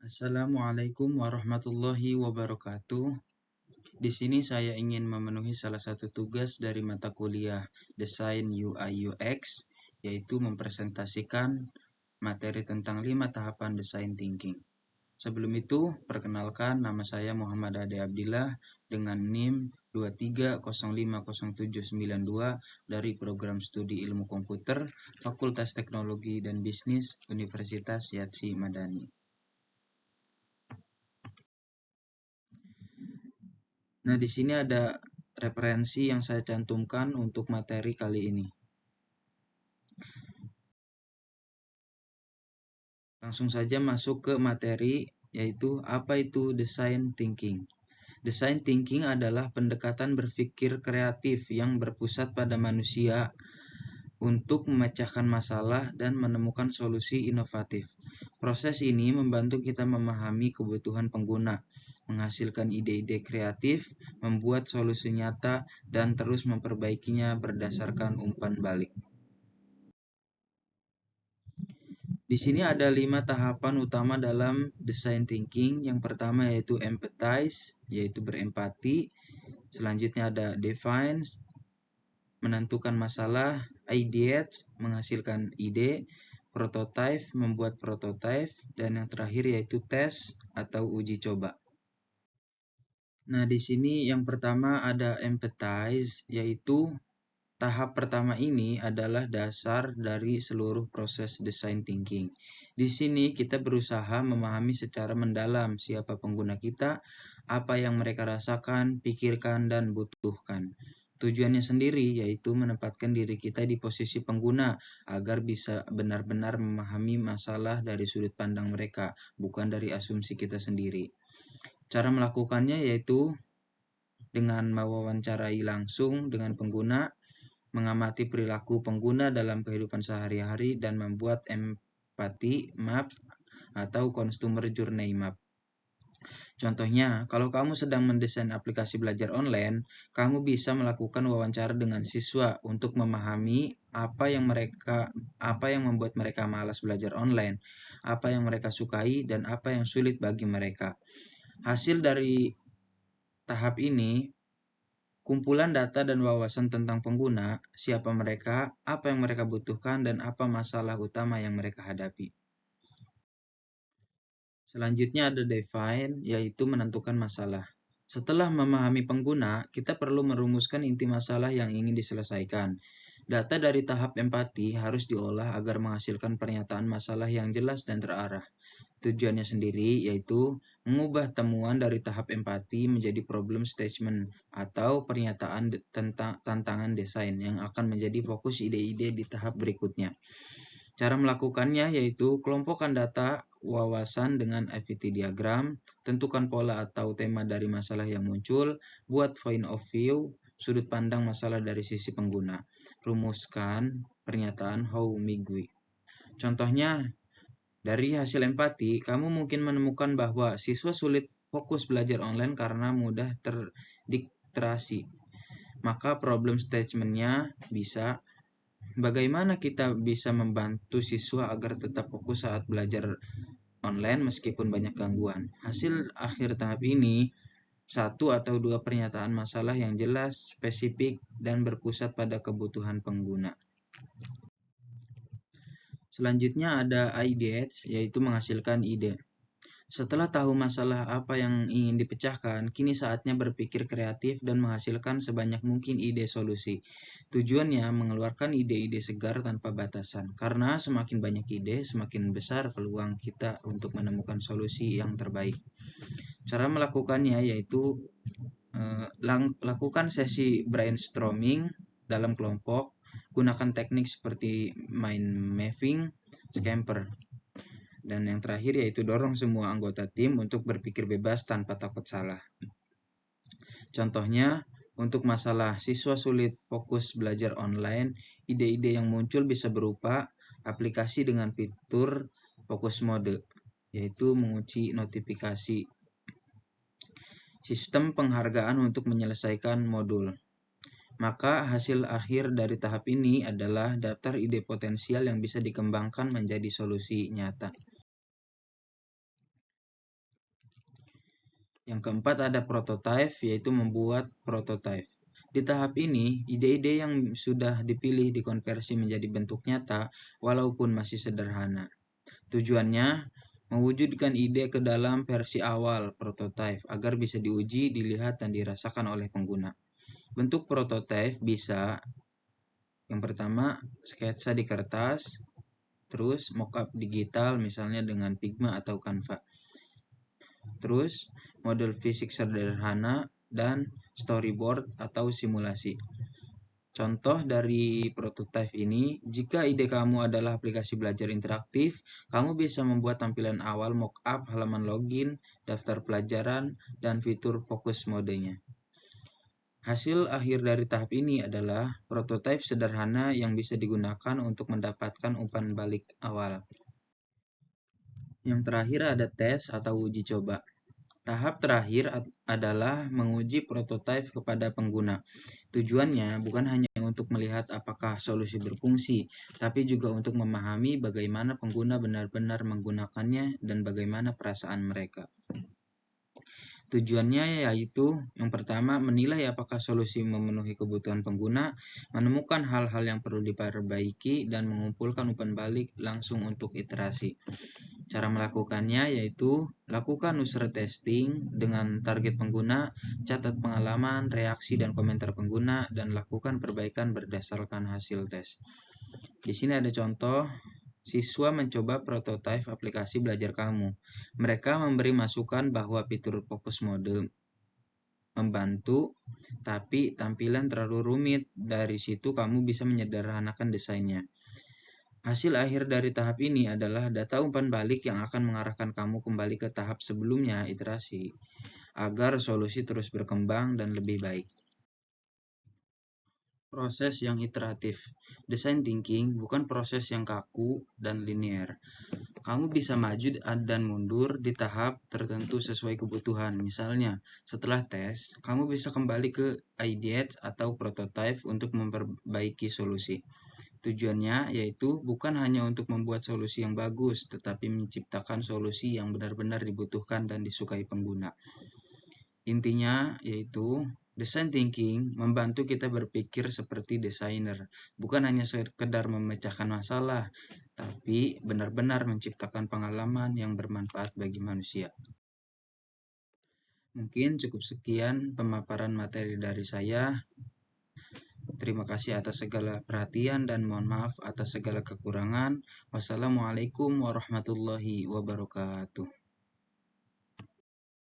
Assalamualaikum warahmatullahi wabarakatuh. Di sini saya ingin memenuhi salah satu tugas dari mata kuliah Desain UI UX, yaitu mempresentasikan materi tentang 5 tahapan design thinking. Sebelum itu, perkenalkan, nama saya Muhammad Ade Abdillah dengan NIM 230500792 dari Program Studi Ilmu Komputer, Fakultas Teknologi dan Bisnis, Universitas Yatsi Madani. Nah, di sini ada referensi yang saya cantumkan untuk materi kali ini. Langsung saja masuk ke materi, yaitu apa itu design thinking. Design thinking adalah pendekatan berpikir kreatif yang berpusat pada manusia untuk memecahkan masalah dan menemukan solusi inovatif. Proses ini membantu kita memahami kebutuhan pengguna, menghasilkan ide-ide kreatif, membuat solusi nyata, dan terus memperbaikinya berdasarkan umpan balik. Di sini ada 5 tahapan utama dalam design thinking. Yang pertama yaitu empathize, yaitu berempati. Selanjutnya ada define, menentukan masalah. Ideate, menghasilkan ide. Prototype, membuat prototype. Dan yang terakhir yaitu test atau uji coba. Nah, di sini yang pertama ada empathize, yaitu tahap pertama ini adalah dasar dari seluruh proses design thinking. Di sini kita berusaha memahami secara mendalam siapa pengguna kita, apa yang mereka rasakan, pikirkan, dan butuhkan. Tujuannya sendiri yaitu menempatkan diri kita di posisi pengguna agar bisa benar-benar memahami masalah dari sudut pandang mereka, bukan dari asumsi kita sendiri. Cara melakukannya yaitu dengan mewawancarai langsung dengan pengguna, mengamati perilaku pengguna dalam kehidupan sehari-hari, dan membuat empathy map atau customer journey map. Contohnya, kalau kamu sedang mendesain aplikasi belajar online, kamu bisa melakukan wawancara dengan siswa untuk memahami apa yang membuat mereka malas belajar online, apa yang mereka sukai, dan apa yang sulit bagi mereka. Hasil dari tahap ini, kumpulan data dan wawasan tentang pengguna, siapa mereka, apa yang mereka butuhkan, dan apa masalah utama yang mereka hadapi. Selanjutnya ada define, yaitu menentukan masalah. Setelah memahami pengguna, kita perlu merumuskan inti masalah yang ingin diselesaikan. Data dari tahap empati harus diolah agar menghasilkan pernyataan masalah yang jelas dan terarah. Tujuannya sendiri yaitu mengubah temuan dari tahap empati menjadi problem statement atau pernyataan tentang tantangan desain yang akan menjadi fokus ide-ide di tahap berikutnya. Cara melakukannya yaitu kelompokkan data wawasan dengan activity diagram, tentukan pola atau tema dari masalah yang muncul, buat point of view, sudut pandang masalah dari sisi pengguna, rumuskan pernyataan how migui. Contohnya, dari hasil empati, kamu mungkin menemukan bahwa siswa sulit fokus belajar online karena mudah terdistraksi. Maka problem statement-nya bisa, bagaimana kita bisa membantu siswa agar tetap fokus saat belajar online meskipun banyak gangguan. Hasil akhir tahap ini, 1 atau 2 pernyataan masalah yang jelas, spesifik, dan berpusat pada kebutuhan pengguna. Selanjutnya ada ideate, yaitu menghasilkan ide. Setelah tahu masalah apa yang ingin dipecahkan, kini saatnya berpikir kreatif dan menghasilkan sebanyak mungkin ide solusi. Tujuannya mengeluarkan ide-ide segar tanpa batasan, karena semakin banyak ide, semakin besar peluang kita untuk menemukan solusi yang terbaik. Cara melakukannya yaitu lakukan sesi brainstorming dalam kelompok, gunakan teknik seperti mind mapping, scamper. Dan yang terakhir yaitu dorong semua anggota tim untuk berpikir bebas tanpa takut salah. Contohnya, untuk masalah siswa sulit fokus belajar online, ide-ide yang muncul bisa berupa aplikasi dengan fitur fokus mode, yaitu mengunci notifikasi, sistem penghargaan untuk menyelesaikan modul. Maka hasil akhir dari tahap ini adalah daftar ide potensial yang bisa dikembangkan menjadi solusi nyata. Yang keempat ada prototype, yaitu membuat prototype. Di tahap ini, ide-ide yang sudah dipilih dikonversi menjadi bentuk nyata walaupun masih sederhana. Tujuannya mewujudkan ide ke dalam versi awal prototype agar bisa diuji, dilihat, dan dirasakan oleh pengguna. Bentuk prototype bisa yang pertama sketsa di kertas, terus mockup digital misalnya dengan Figma atau Canva. Terus model fisik sederhana dan storyboard atau simulasi. Contoh dari prototipe ini, jika ide kamu adalah aplikasi belajar interaktif, kamu bisa membuat tampilan awal mockup, halaman login, daftar pelajaran, dan fitur fokus modenya. Hasil akhir dari tahap ini adalah prototipe sederhana yang bisa digunakan untuk mendapatkan umpan balik awal. Yang terakhir ada tes atau uji coba. Tahap terakhir adalah menguji prototipe kepada pengguna. Tujuannya bukan hanya untuk melihat apakah solusi berfungsi, tapi juga untuk memahami bagaimana pengguna benar-benar menggunakannya dan bagaimana perasaan mereka. Tujuannya yaitu yang pertama menilai apakah solusi memenuhi kebutuhan pengguna, menemukan hal-hal yang perlu diperbaiki, dan mengumpulkan umpan balik langsung untuk iterasi. Cara melakukannya yaitu lakukan user testing dengan target pengguna, catat pengalaman, reaksi, dan komentar pengguna, dan lakukan perbaikan berdasarkan hasil tes. Di sini ada contoh. Siswa mencoba prototipe aplikasi belajar kamu. Mereka memberi masukan bahwa fitur fokus mode membantu, tapi tampilan terlalu rumit. Dari situ kamu bisa menyederhanakan desainnya. Hasil akhir dari tahap ini adalah data umpan balik yang akan mengarahkan kamu kembali ke tahap sebelumnya, iterasi, agar solusi terus berkembang dan lebih baik. Proses yang iteratif. Design thinking bukan proses yang kaku dan linear. Kamu bisa maju dan mundur di tahap tertentu sesuai kebutuhan. Misalnya, setelah tes, kamu bisa kembali ke ideate atau prototype untuk memperbaiki solusi. Tujuannya yaitu bukan hanya untuk membuat solusi yang bagus, tetapi menciptakan solusi yang benar-benar dibutuhkan dan disukai pengguna. Intinya yaitu design thinking membantu kita berpikir seperti desainer, bukan hanya sekedar memecahkan masalah, tapi benar-benar menciptakan pengalaman yang bermanfaat bagi manusia. Mungkin cukup sekian pemaparan materi dari saya. Terima kasih atas segala perhatian dan mohon maaf atas segala kekurangan. Wassalamualaikum warahmatullahi wabarakatuh.